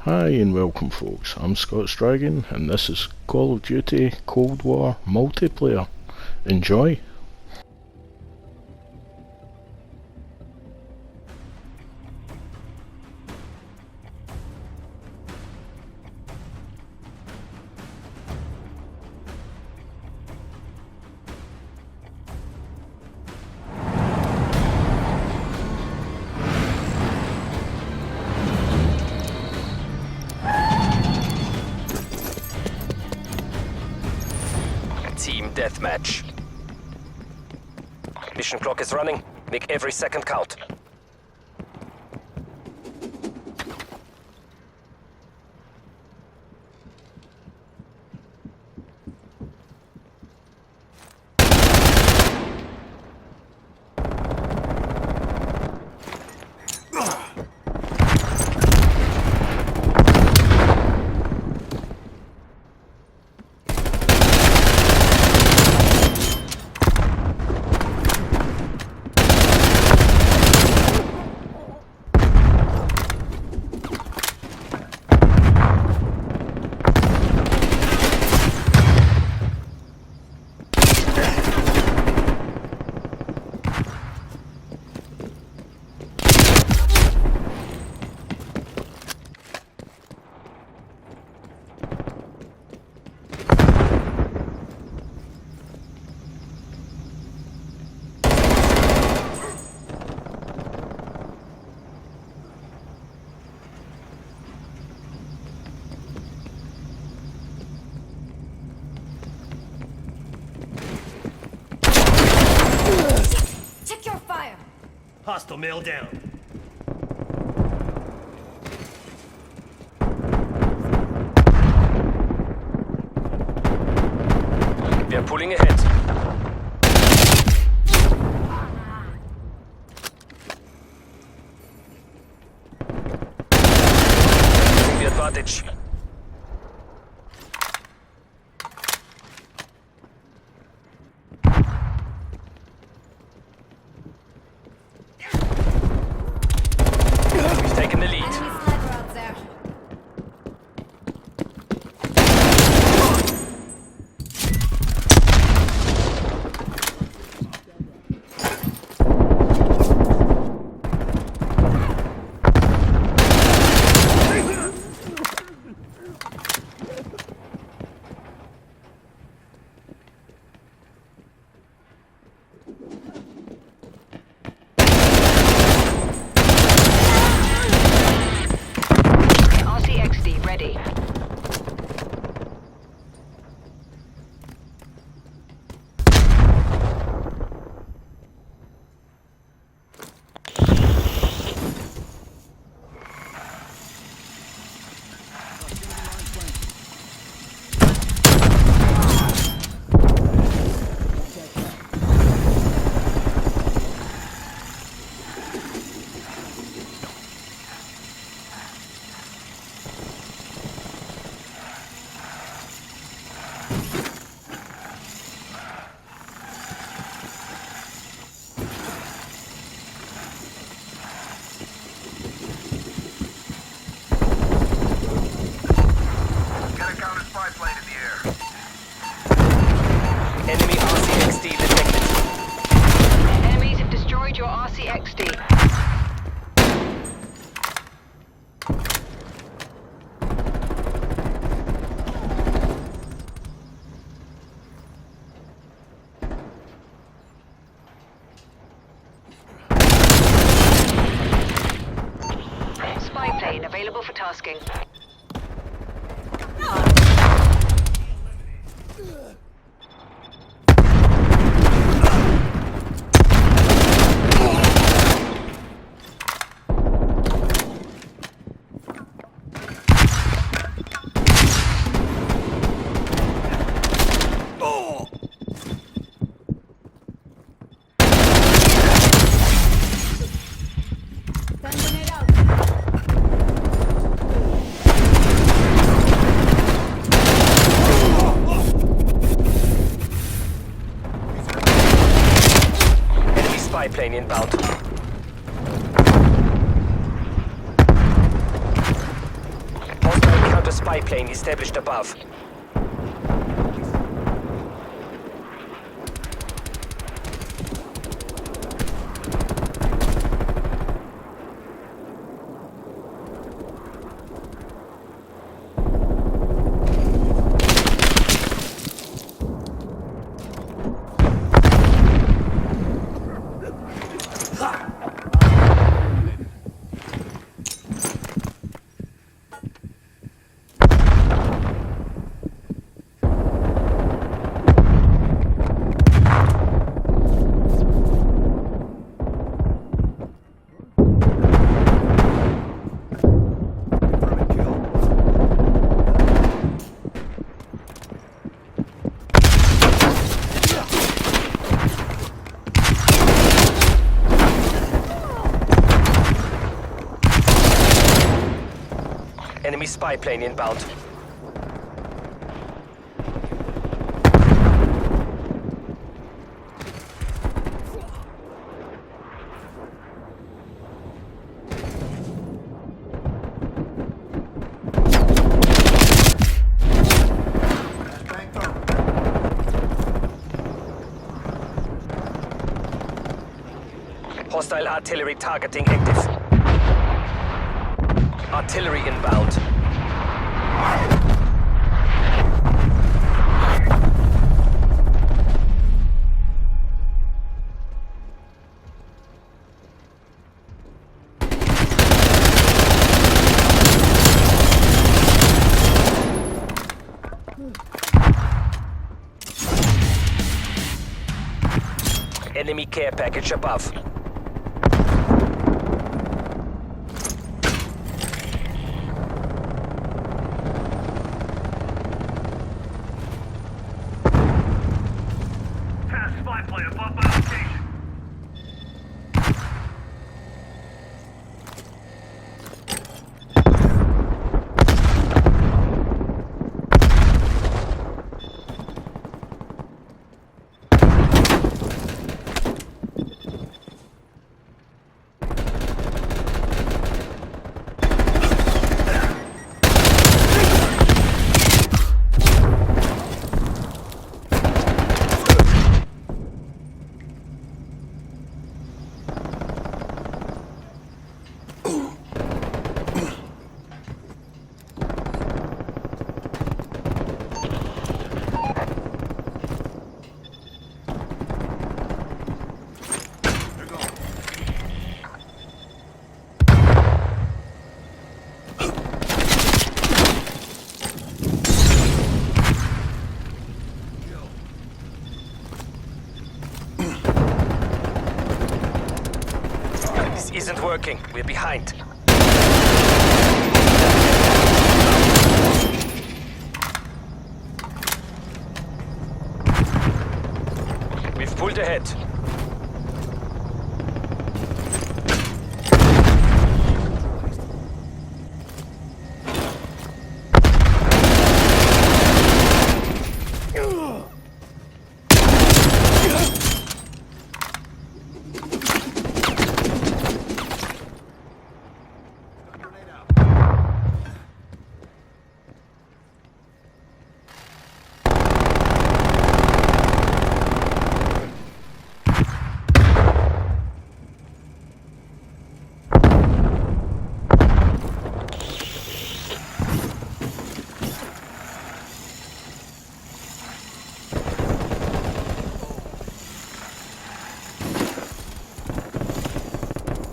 Hi and welcome folks, I'm Scott's Dragon and this is Call of Duty Cold War Multiplayer. Enjoy! Team deathmatch. Mission clock is running. Make every second count. Check your fire! Hostile male down. We are pulling ahead. Using the advantage. We've taken the lead. Enemy sniper out there. RCXD ready. Got a counter spy plane in the air. Enemy RCXD detected. Enemies have destroyed your RCXD. Spy plane available for tasking. Send it out. Enemy spy plane inbound. spy plane established above. Enemy spy plane inbound. Hostile artillery targeting active. Artillery inbound. Enemy care package above. Task spy plane above my location. This isn't working. We're behind. We've pulled ahead.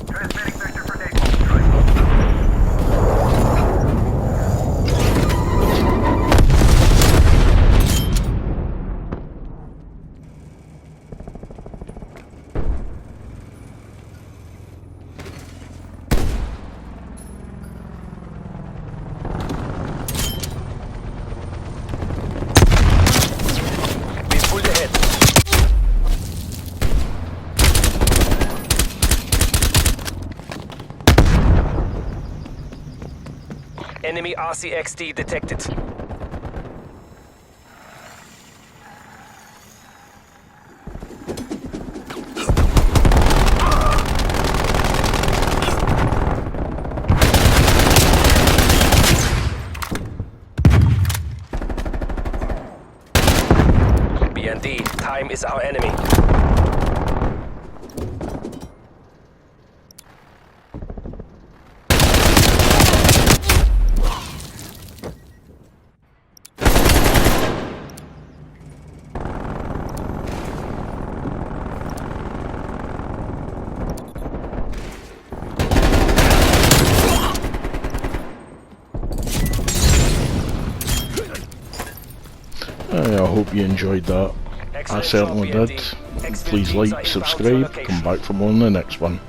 Transmitting vector for napalm strike. We've pulled ahead. Enemy RCXD detected. team is our enemy. I hope you enjoyed that. I Excellent certainly job, did. BND. Exfil Please teams are like, inbound to subscribe, location. come back for more in the next one.